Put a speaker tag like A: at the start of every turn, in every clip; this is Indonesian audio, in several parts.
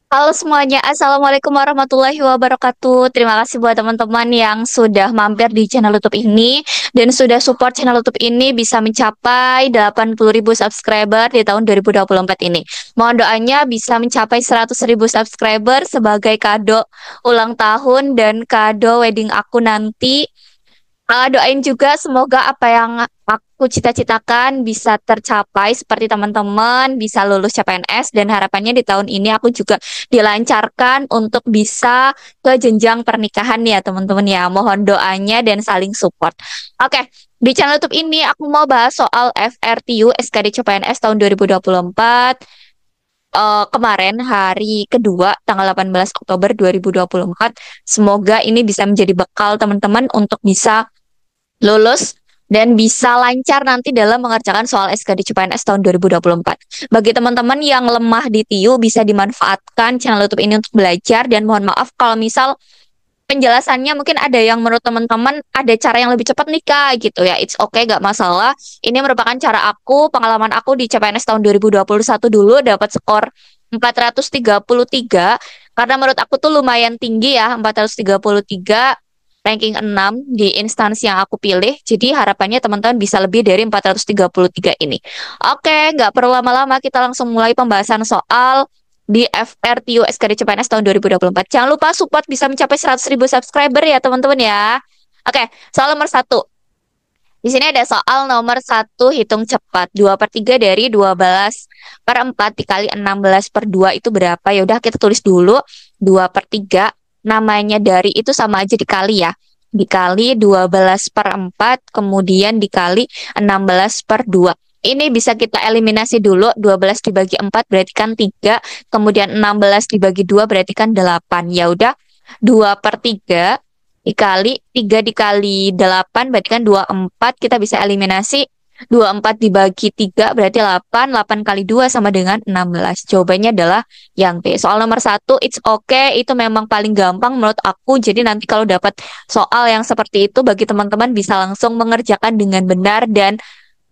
A: Halo semuanya, Assalamualaikum warahmatullahi wabarakatuh. Terima kasih buat teman-teman yang sudah mampir di channel YouTube ini dan sudah support channel YouTube ini bisa mencapai 80.000 subscriber di tahun 2024 ini. Mohon doanya bisa mencapai 100.000 subscriber sebagai kado ulang tahun dan kado wedding aku nanti. Doain juga semoga apa yang aku cita-citakan bisa tercapai seperti teman-teman bisa lulus CPNS dan harapannya di tahun ini aku juga dilancarkan untuk bisa ke jenjang pernikahan ya teman-teman ya. Mohon doanya dan saling support. Oke, di channel YouTube ini aku mau bahas soal FRTU SKD CPNS tahun 2024. Kemarin hari kedua tanggal 18 Oktober 2024. Semoga ini bisa menjadi bekal teman-teman untuk bisa lulus dan bisa lancar nanti dalam mengerjakan soal SKD CPNS tahun 2024. Bagi teman-teman yang lemah di TIU bisa dimanfaatkan channel YouTube ini untuk belajar dan mohon maaf kalau misal penjelasannya mungkin ada yang menurut teman-teman ada cara yang lebih cepat nih Kak gitu ya. It's okay, gak masalah. Ini merupakan cara aku, pengalaman aku di CPNS tahun 2021 dulu dapat skor 433 karena menurut aku tuh lumayan tinggi ya 433 ranking 6 di instansi yang aku pilih. Jadi harapannya teman-teman bisa lebih dari 433 ini. Oke, nggak perlu lama-lama, kita langsung mulai pembahasan soal di FRTU SKD CPNS tahun 2024. Jangan lupa support bisa mencapai 100.000 subscriber ya teman-teman ya. Oke, soal nomor satu. Di sini ada soal nomor satu hitung cepat. 2 per 3 dari 12 per 4 dikali 16 per 2 itu berapa? Ya udah kita tulis dulu 2 per 3. Namanya dari itu sama aja dikali ya. Dikali 12 per 4 kemudian dikali 16 per 2. Ini bisa kita eliminasi dulu. 12 dibagi 4 berarti kan 3. Kemudian 16 dibagi 2 berarti kan 8. Ya udah 2 per 3 dikali 3 dikali 8 berarti kan 24, kita bisa eliminasi 24 dibagi 3 berarti 8, 8 kali 2 sama dengan 16. Jawabannya adalah yang B. Soal nomor satu, it's okay, itu memang paling gampang menurut aku. Jadi nanti kalau dapat soal yang seperti itu bagi teman-teman bisa langsung mengerjakan dengan benar dan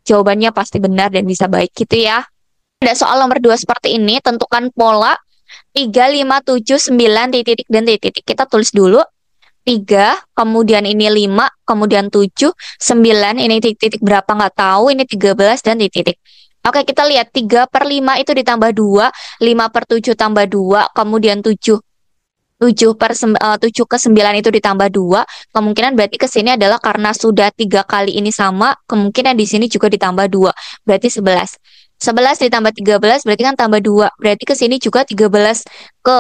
A: jawabannya pasti benar dan bisa baik gitu ya. Ada soal nomor 2 seperti ini, tentukan pola 3, 5, 7, 9, titik dan titik. Kita tulis dulu 3, kemudian ini 5, kemudian 7, 9, ini titik-titik berapa nggak tahu, ini 13 dan titik-titik. Oke, kita lihat 3 per 5 itu ditambah 2, 5 per 7 tambah 2, kemudian 7, 7 ke 9 itu ditambah 2, kemungkinan berarti ke sini adalah karena sudah 3 kali ini sama, kemungkinan di sini juga ditambah 2, berarti 11. 11 ditambah 13 berarti kan tambah 2, berarti ke sini juga 13 ke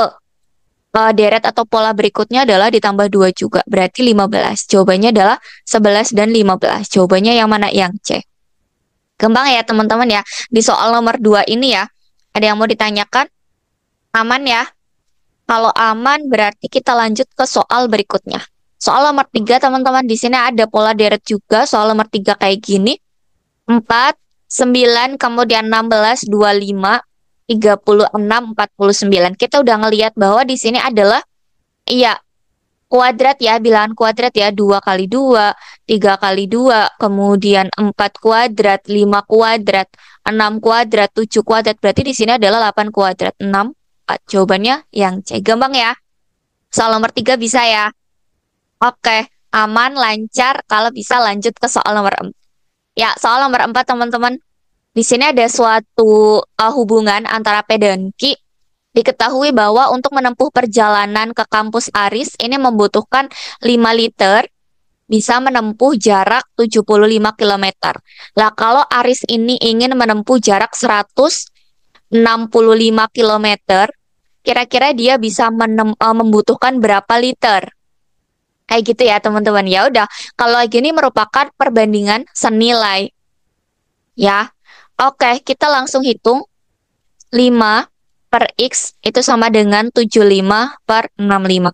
A: deret atau pola berikutnya adalah ditambah 2 juga. Berarti 15. Jawabannya adalah 11 dan 15. Jawabannya yang mana? Yang C. Gampang ya teman-teman ya. Di soal nomor 2 ini ya. Ada yang mau ditanyakan? Aman ya? Kalau aman berarti kita lanjut ke soal berikutnya. Soal nomor 3 teman-teman. Di sini ada pola deret juga. Soal nomor 3 kayak gini. 4, 9, kemudian 16, 25, 36, 49. Kita udah ngelihat bahwa di sini adalah iya, kuadrat ya, bilangan kuadrat ya, 2 kali 2, 3 kali 2, kemudian 4 kuadrat, 5 kuadrat, 6 kuadrat, 7 kuadrat. Berarti di sini adalah 8 kuadrat, 6, 4. Jawabannya yang C. Gampang ya. Soal nomor 3 bisa ya. Oke, aman, lancar. Kalau bisa lanjut ke soal nomor 4. Ya, soal nomor 4 teman-teman. Di sini ada suatu hubungan antara P dan Q. Diketahui bahwa untuk menempuh perjalanan ke kampus Aris ini membutuhkan 5 liter, bisa menempuh jarak 75 kilometer. Lah kalau Aris ini ingin menempuh jarak 165 kilometer, kira-kira dia bisa membutuhkan berapa liter? Kayak gitu ya teman-teman. Ya udah, kalau gini merupakan perbandingan senilai. Ya, oke, kita langsung hitung 5 per X itu sama dengan 75 per 65.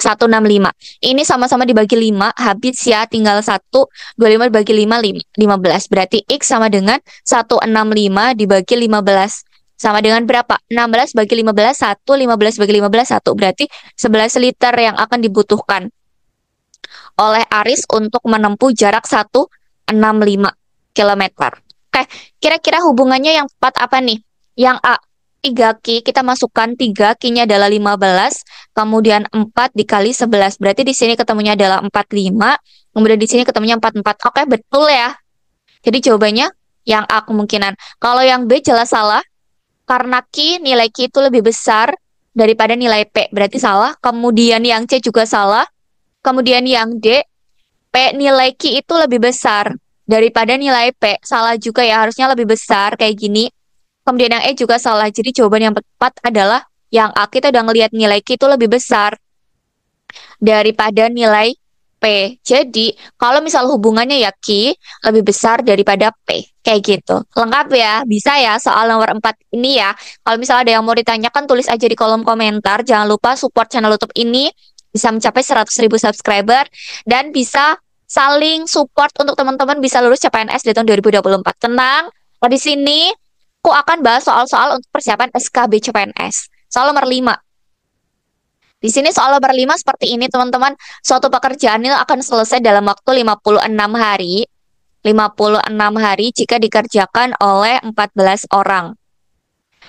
A: 165. Ini sama-sama dibagi 5, habis ya, tinggal 1, 25 dibagi 5, 15. Berarti X sama dengan 165 dibagi 15. Sama dengan berapa? 16 bagi 15, 1, 15 bagi 15, 1. Berarti 11 liter yang akan dibutuhkan oleh Aris untuk menempuh jarak 165 kilometer. Oke, kira-kira hubungannya yang tepat apa nih? Yang A. 3Q, kita masukkan 3, Q-nya adalah 15, kemudian 4 dikali 11. Berarti di sini ketemunya adalah 45, kemudian di sini ketemunya 44. Oke, betul ya. Jadi jawabannya yang A kemungkinan. Kalau yang B jelas salah, karena nilai Q itu lebih besar daripada nilai P, berarti salah. Kemudian yang C juga salah. Kemudian yang D, P nilai Q itu lebih besar daripada nilai P. Salah juga ya, harusnya lebih besar kayak gini. Kemudian yang E juga salah. Jadi jawaban yang tepat adalah yang A. Kita udah ngelihat nilai Q itu lebih besar daripada nilai P. Jadi, kalau misal hubungannya ya Q lebih besar daripada P. Kayak gitu. Lengkap ya? Bisa ya soal nomor 4 ini ya. Kalau misal ada yang mau ditanyakan, tulis aja di kolom komentar. Jangan lupa support channel YouTube ini bisa mencapai 100.000 subscriber dan bisa saling support untuk teman-teman bisa lulus CPNS di tahun 2024. Tenang, di sini aku akan bahas soal-soal untuk persiapan SKB CPNS. Soal nomor 5. Di sini soal nomor 5 seperti ini, teman-teman. Suatu pekerjaan ini akan selesai dalam waktu 56 hari. 56 hari jika dikerjakan oleh 14 orang.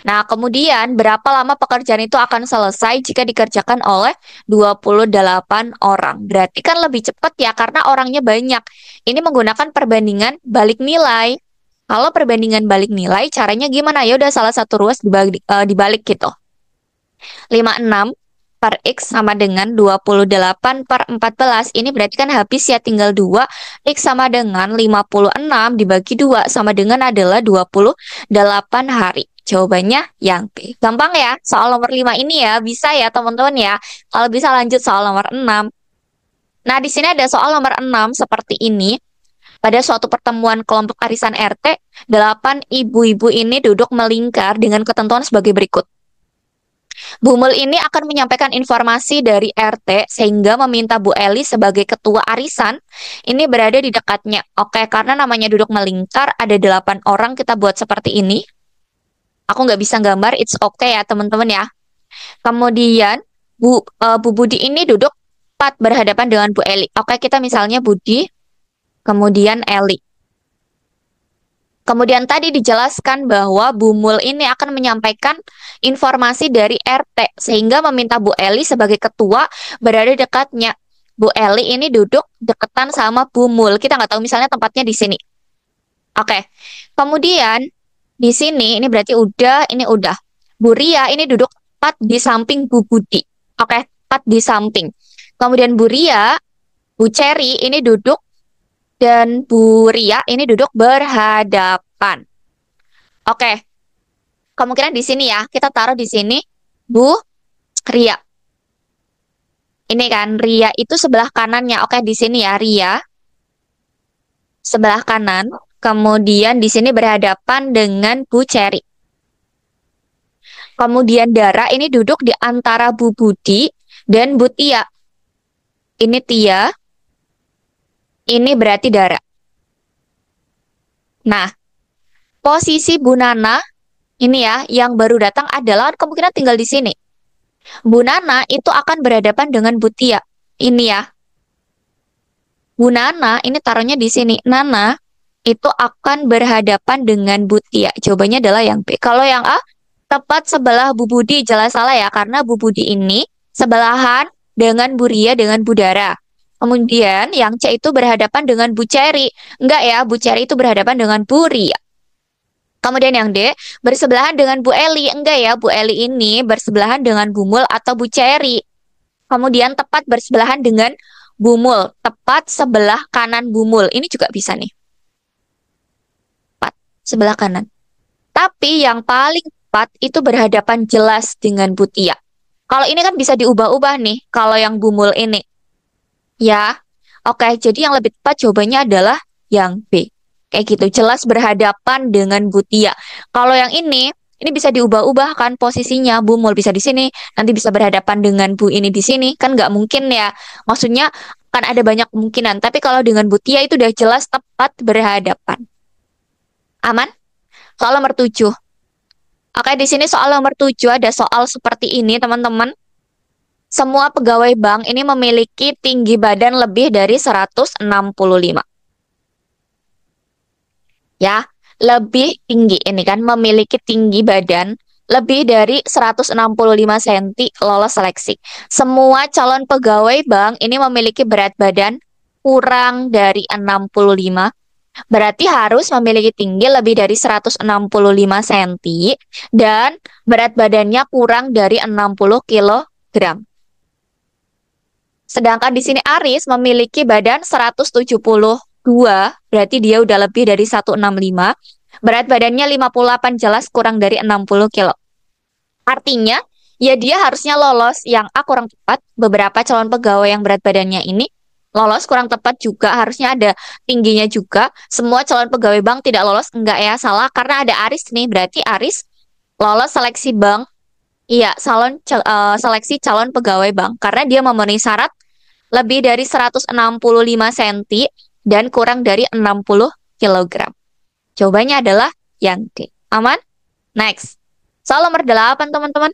A: Nah, kemudian berapa lama pekerjaan itu akan selesai jika dikerjakan oleh 28 orang? Berarti kan lebih cepat ya karena orangnya banyak. Ini menggunakan perbandingan balik nilai. Kalau perbandingan balik nilai, caranya gimana? Ya udah salah satu ruas dibalik gitu. 56 per X sama dengan 28 per 14. Ini berarti kan habis ya, tinggal 2. X sama dengan 56 dibagi 2 sama dengan adalah 28 hari. Jawabannya yang B. Gampang ya, soal nomor 5 ini ya. Bisa ya teman-teman ya. Kalau bisa lanjut soal nomor 6. Nah, di sini ada soal nomor 6 seperti ini. Pada suatu pertemuan kelompok arisan RT, 8 ibu-ibu ini duduk melingkar dengan ketentuan sebagai berikut. Bu Mul ini akan menyampaikan informasi dari RT sehingga meminta Bu Eli sebagai ketua arisan ini berada di dekatnya. Oke, karena namanya duduk melingkar, ada 8 orang, kita buat seperti ini. Aku nggak bisa gambar, it's okay ya teman-teman ya. Kemudian Bu Budi ini duduk 4 berhadapan dengan Bu Eli. Oke, kita misalnya Budi, kemudian Eli. Kemudian tadi dijelaskan bahwa Bu Mul ini akan menyampaikan informasi dari RT sehingga meminta Bu Eli sebagai ketua berada dekatnya. Bu Eli ini duduk deketan sama Bu Mul. Kita nggak tahu misalnya tempatnya di sini. Oke. Kemudian di sini ini berarti udah, ini udah. Bu Ria ini duduk tepat di samping Bu Budi. Oke, tepat di samping. Kemudian Bu Ria, Bu Cherry ini duduk dan Bu Ria ini duduk berhadapan. Oke, kemungkinan di sini ya, kita taruh di sini Bu Ria. Ini kan Ria itu sebelah kanannya. Oke, di sini ya Ria sebelah kanan. Kemudian di sini berhadapan dengan Bu Cherry. Kemudian Dara ini duduk di antara Bu Budi dan Bu Tia. Ini Tia. Ini berarti Dara. Nah, posisi Bu Nana ini ya, yang baru datang adalah kemungkinan tinggal di sini. Bu Nana itu akan berhadapan dengan Bu Tia. Ini ya. Bu Nana ini taruhnya di sini. Nana itu akan berhadapan dengan Bu Tia. Jawabannya adalah yang B. Kalau yang A, tepat sebelah Bu Budi, jelas salah ya, karena Bu Budi ini sebelahan dengan Bu Ria dengan Bu Dara. Kemudian yang C itu berhadapan dengan Bu Cherry. Enggak ya, Bu Cherry itu berhadapan dengan Bu Ria. Kemudian yang D, bersebelahan dengan Bu Eli. Enggak ya, Bu Eli ini bersebelahan dengan Bu Mul atau Bu Cherry. Kemudian tepat bersebelahan dengan Bu Mul. Tepat sebelah kanan Bu Mul. Ini juga bisa nih. Tepat sebelah kanan. Tapi yang paling tepat itu berhadapan jelas dengan Bu Tia. Kalau ini kan bisa diubah-ubah nih, kalau yang Bu Mul ini. Ya, oke. Jadi yang lebih tepat jawabannya adalah yang B. Kayak gitu, jelas berhadapan dengan Bu Tia. Kalau yang ini bisa diubah-ubah kan posisinya. Bu Mul bisa di sini, nanti bisa berhadapan dengan Bu ini di sini. Kan nggak mungkin ya. Maksudnya kan ada banyak kemungkinan. Tapi kalau dengan Bu Tia itu udah jelas tepat berhadapan. Aman? Soal nomor 7. Oke, di sini soal nomor 7 ada soal seperti ini, teman-teman. Semua pegawai bank ini memiliki tinggi badan lebih dari 165. Ya, lebih tinggi ini kan memiliki tinggi badan lebih dari 165 cm lolos seleksi. Semua calon pegawai bank ini memiliki berat badan kurang dari 65, berarti harus memiliki tinggi lebih dari 165 cm dan berat badannya kurang dari 60 kilogram. Sedangkan di sini Aris memiliki badan 172, berarti dia udah lebih dari 165. Berat badannya 58, jelas kurang dari 60 kilo. Artinya, ya dia harusnya lolos yang A kurang tepat. Beberapa calon pegawai yang berat badannya ini lolos kurang tepat juga, harusnya ada tingginya juga. Semua calon pegawai bank tidak lolos, enggak ya, salah. Karena ada Aris nih, berarti Aris lolos seleksi bank. Iya, seleksi calon pegawai bank. Karena dia memenuhi syarat lebih dari 165 cm dan kurang dari 60 kilogram. Jawabannya adalah yang D. Aman? Next. Soal nomor 8, teman-teman.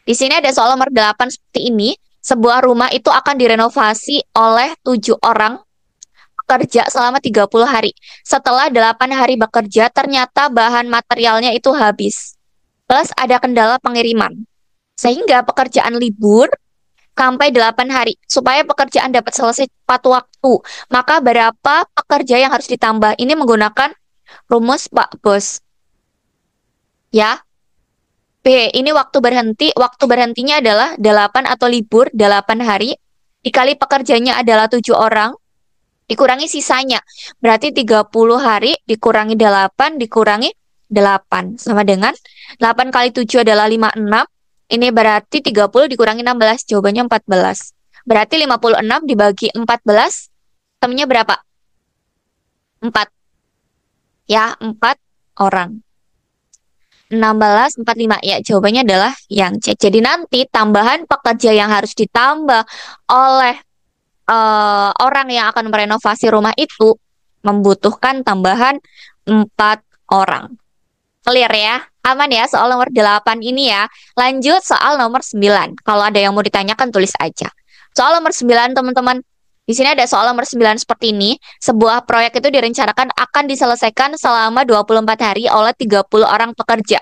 A: Di sini ada soal nomor 8 seperti ini. Sebuah rumah itu akan direnovasi oleh 7 orang bekerja selama 30 hari. Setelah 8 hari bekerja, ternyata bahan materialnya itu habis. Plus ada kendala pengiriman. Sehingga pekerjaan libur sampai 8 hari. Supaya pekerjaan dapat selesai tepat waktu. Maka berapa pekerja yang harus ditambah? Ini menggunakan rumus Pak Bos. Ya. B, ini waktu berhenti. Waktu berhentinya adalah 8 atau libur 8 hari. Dikali pekerjanya adalah 7 orang. Dikurangi sisanya. Berarti 30 hari dikurangi 8 dikurangi 8. Sama dengan 8 kali 7 adalah 56. Ini berarti 30 dikurangi 16. Jawabannya 14. Berarti 56 dibagi 14. Temennya berapa? 4. Ya, 4 orang. 16, 45. Ya, jawabannya adalah yang C. Jadi nanti tambahan pekerja yang harus ditambah oleh orang yang akan merenovasi rumah itu membutuhkan tambahan 4 orang. Clear ya? Aman ya soal nomor 8 ini ya. Lanjut soal nomor 9. Kalau ada yang mau ditanyakan tulis aja. Soal nomor 9 teman-teman. Di sini ada soal nomor 9 seperti ini. Sebuah proyek itu direncanakan akan diselesaikan selama 24 hari oleh 30 orang pekerja.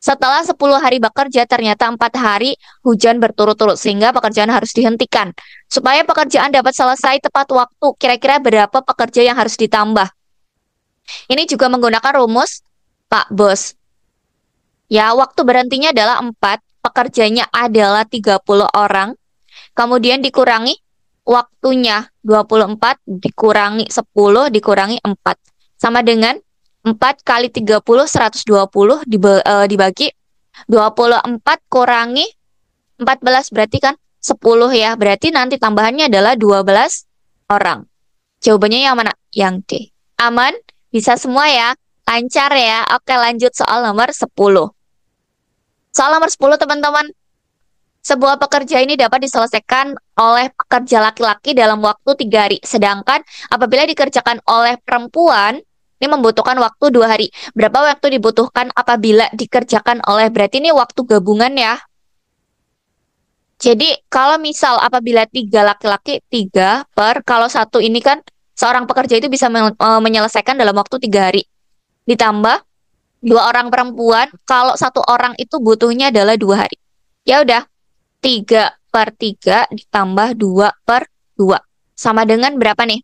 A: Setelah 10 hari bekerja, ternyata 4 hari hujan berturut-turut sehingga pekerjaan harus dihentikan. Supaya pekerjaan dapat selesai tepat waktu, kira-kira berapa pekerja yang harus ditambah? Ini juga menggunakan rumus Pak Bos. Ya, waktu berhentinya adalah 4, pekerjanya adalah 30 orang. Kemudian dikurangi waktunya 24 dikurangi 10 dikurangi 4. Sama dengan 4 kali 30 120 dibagi 24 kurangi 14 berarti kan 10 ya. Berarti nanti tambahannya adalah 12 orang. Jawabannya yang mana? Yang D. Aman? Bisa semua ya? Lancar ya? Oke, lanjut soal nomor 10. Soal nomor 10 teman-teman. Sebuah pekerja ini dapat diselesaikan oleh pekerja laki-laki dalam waktu 3 hari. Sedangkan apabila dikerjakan oleh perempuan, ini membutuhkan waktu 2 hari. Berapa waktu dibutuhkan apabila dikerjakan oleh, berarti ini waktu gabungan ya. Jadi kalau misal apabila 3 laki-laki, 3 per, kalau 1 ini kan seorang pekerja itu bisa menyelesaikan dalam waktu 3 hari. Ditambah 2 orang perempuan, kalau 1 orang itu butuhnya adalah 2 hari. Ya udah, 3 per 3 ditambah 2 per 2. Sama dengan berapa nih?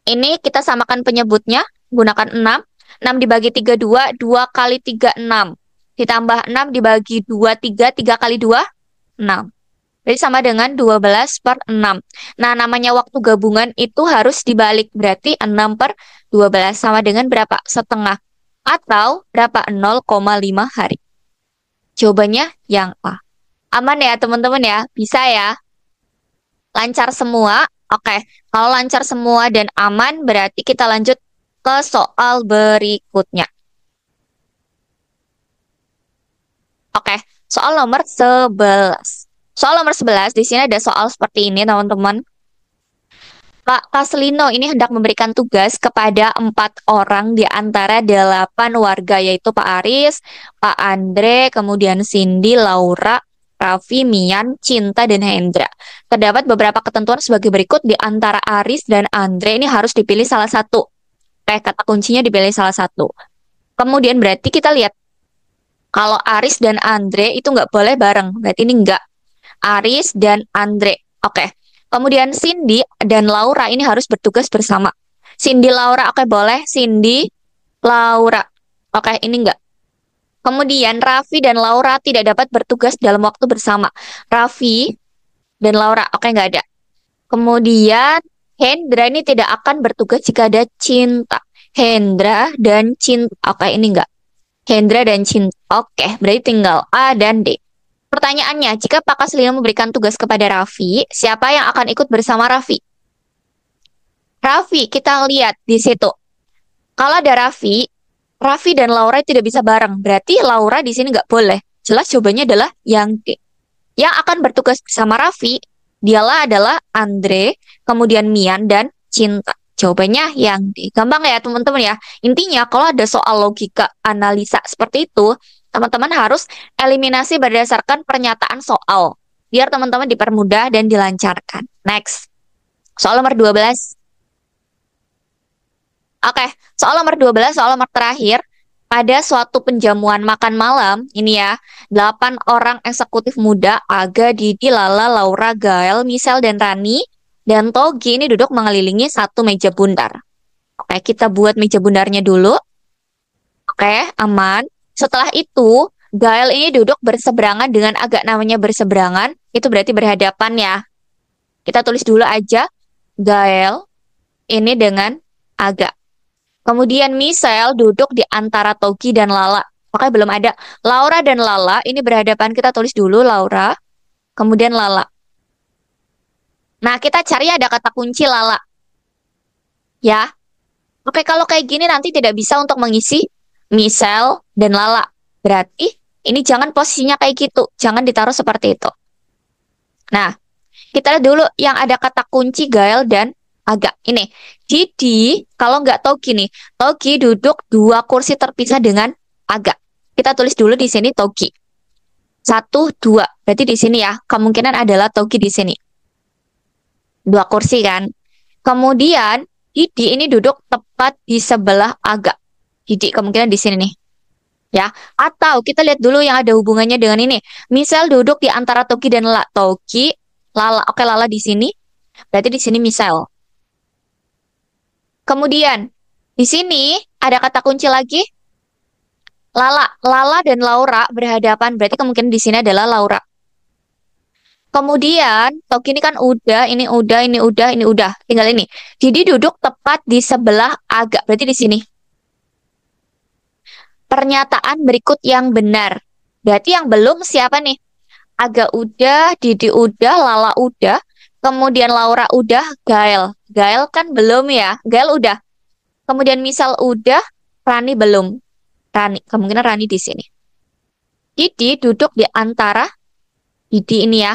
A: Ini kita samakan penyebutnya, gunakan 6. 6 dibagi 3, 2. 2 kali 3, 6. Ditambah 6 dibagi 2, 3. 3 kali 2, 6. Jadi sama dengan 12 per 6. Nah, namanya waktu gabungan itu harus dibalik. Berarti 6 per 12 sama dengan berapa? Setengah. Atau berapa? 0,5 hari. Jawabannya yang A. Aman ya teman-teman ya? Bisa ya? Lancar semua? Oke, kalau lancar semua dan aman berarti kita lanjut ke soal berikutnya. Oke, soal nomor 11. Soal nomor 11 di sini ada soal seperti ini teman-teman. Pak Kaslino ini hendak memberikan tugas kepada 4 orang di antara 8 warga, yaitu Pak Aris, Pak Andre, kemudian Cindy, Laura, Raffi, Mian, Cinta, dan Hendra. Terdapat beberapa ketentuan sebagai berikut. Di antara Aris dan Andre ini harus dipilih salah satu. Kata kuncinya dipilih salah satu. Kemudian berarti kita lihat Kalau Aris dan Andre itu nggak boleh bareng. Berarti ini nggak. Aris dan Andre. Oke. Kemudian Cindy dan Laura ini harus bertugas bersama. Cindy, Laura, oke boleh. Cindy, Laura. Oke, ini enggak. Kemudian Raffi dan Laura tidak dapat bertugas dalam waktu bersama. Raffi dan Laura, oke nggak ada. Kemudian Hendra ini tidak akan bertugas jika ada Cinta. Hendra dan Cinta, oke ini enggak. Hendra dan Cinta, oke berarti tinggal A dan D. Pertanyaannya, jika Pak Kaslina memberikan tugas kepada Raffi, siapa yang akan ikut bersama Raffi? Raffi, kita lihat di situ. Kalau ada Raffi, Raffi dan Laura tidak bisa bareng. Berarti Laura di sini nggak boleh. Jelas jawabannya adalah yang D. Yang akan bertugas bersama Raffi, dialah adalah Andre, kemudian Mian, dan Cinta. Jawabannya yang D. Gampang ya teman-teman ya. Intinya kalau ada soal logika analisa seperti itu, teman-teman harus eliminasi berdasarkan pernyataan soal. Biar teman-teman dipermudah dan dilancarkan. Next. Soal nomor 12. Oke, soal nomor 12, soal nomor terakhir. Pada suatu penjamuan makan malam, ini ya, 8 orang eksekutif muda, Aga, Didi, Lala, Laura, Gael, Michelle, dan Rani, dan Togi ini duduk mengelilingi satu meja bundar. Oke, kita buat meja bundarnya dulu. Oke, aman. Setelah itu, Gael ini duduk berseberangan dengan Aga, namanya berseberangan, itu berarti berhadapan ya. Kita tulis dulu aja, Gael ini dengan Aga. Kemudian Michelle duduk di antara Togi dan Lala. Oke, belum ada. Laura dan Lala ini berhadapan. Kita tulis dulu Laura, kemudian Lala. Nah, kita cari ada kata kunci Lala. Ya. Oke, kalau kayak gini nanti tidak bisa untuk mengisi Michelle dan Lala. Berarti ini jangan posisinya kayak gitu. Jangan ditaruh seperti itu. Nah, kita lihat dulu yang ada kata kunci Gael dan Aga. Ini. Didi, kalau nggak Togi nih. Togi duduk 2 kursi terpisah dengan Aga. Kita tulis dulu di sini Togi. 1, 2. Berarti di sini ya. Kemungkinan adalah Togi di sini. 2 kursi kan. Kemudian, Didi ini duduk tepat di sebelah Aga. Didi kemungkinan di sini nih. Ya. Atau kita lihat dulu yang ada hubungannya dengan ini. Michelle duduk di antara Togi dan Lala. Togi, Lala. Oke, Lala di sini. Berarti di sini Michelle. Kemudian, di sini ada kata kunci lagi. Lala. Lala dan Laura berhadapan. Berarti kemungkinan di sini adalah Laura. Kemudian, Togi ini kan udah, ini udah, ini udah, ini udah. Tinggal ini. Didi duduk tepat di sebelah Aga. Berarti di sini. Pernyataan berikut yang benar. Berarti yang belum siapa nih? Aga udah, Didi udah, Lala udah. Kemudian Laura udah, Gael. Gael kan belum ya. Gael udah. Kemudian Michelle udah, Rani belum. Rani, kemungkinan Rani di sini. Didi duduk di antara, Didi ini ya.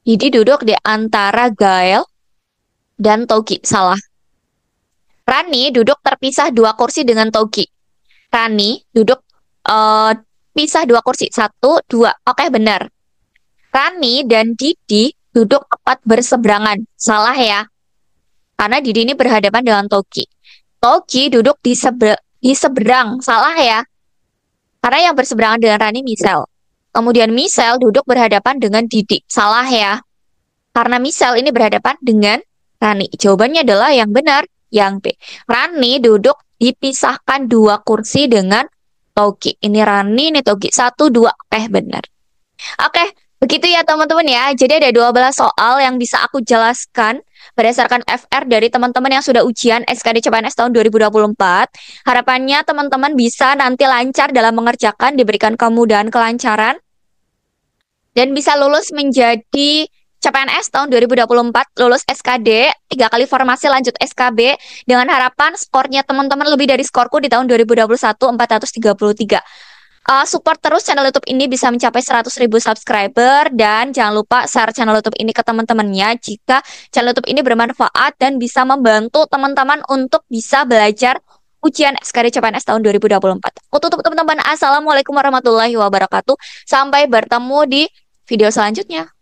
A: Didi duduk di antara Gael dan Togi. Salah. Rani duduk terpisah 2 kursi dengan Togi. Rani duduk pisah 2 kursi. 1, 2. Oke, benar. Rani dan Didi duduk tepat berseberangan. Salah ya. Karena Didi ini berhadapan dengan Togi. Togi duduk di seberang. Salah ya. Karena yang berseberangan dengan Rani Michelle. Kemudian Michelle duduk berhadapan dengan Didi. Salah ya. Karena Michelle ini berhadapan dengan Rani. Jawabannya adalah yang benar, yang B. Rani duduk dipisahkan 2 kursi dengan Togi. Ini Rani, ini Togi. 1, 2. Benar. Oke. Begitu ya teman-teman ya. Jadi ada 12 soal yang bisa aku jelaskan berdasarkan FR dari teman-teman yang sudah ujian SKD CPNS tahun 2024. Harapannya teman-teman bisa nanti lancar dalam mengerjakan, diberikan kemudahan kelancaran, dan bisa lulus menjadi CPNS tahun 2024, lulus SKD, 3 kali formasi lanjut SKB, dengan harapan skornya teman-teman lebih dari skorku di tahun 2021, 433. Support terus channel YouTube ini bisa mencapai 100.000 subscriber, dan jangan lupa share channel YouTube ini ke teman-temannya jika channel YouTube ini bermanfaat dan bisa membantu teman-teman untuk bisa belajar ujian SKD CPNS tahun 2024. Aku tutup teman-teman. Assalamualaikum warahmatullahi wabarakatuh. Sampai bertemu di video selanjutnya.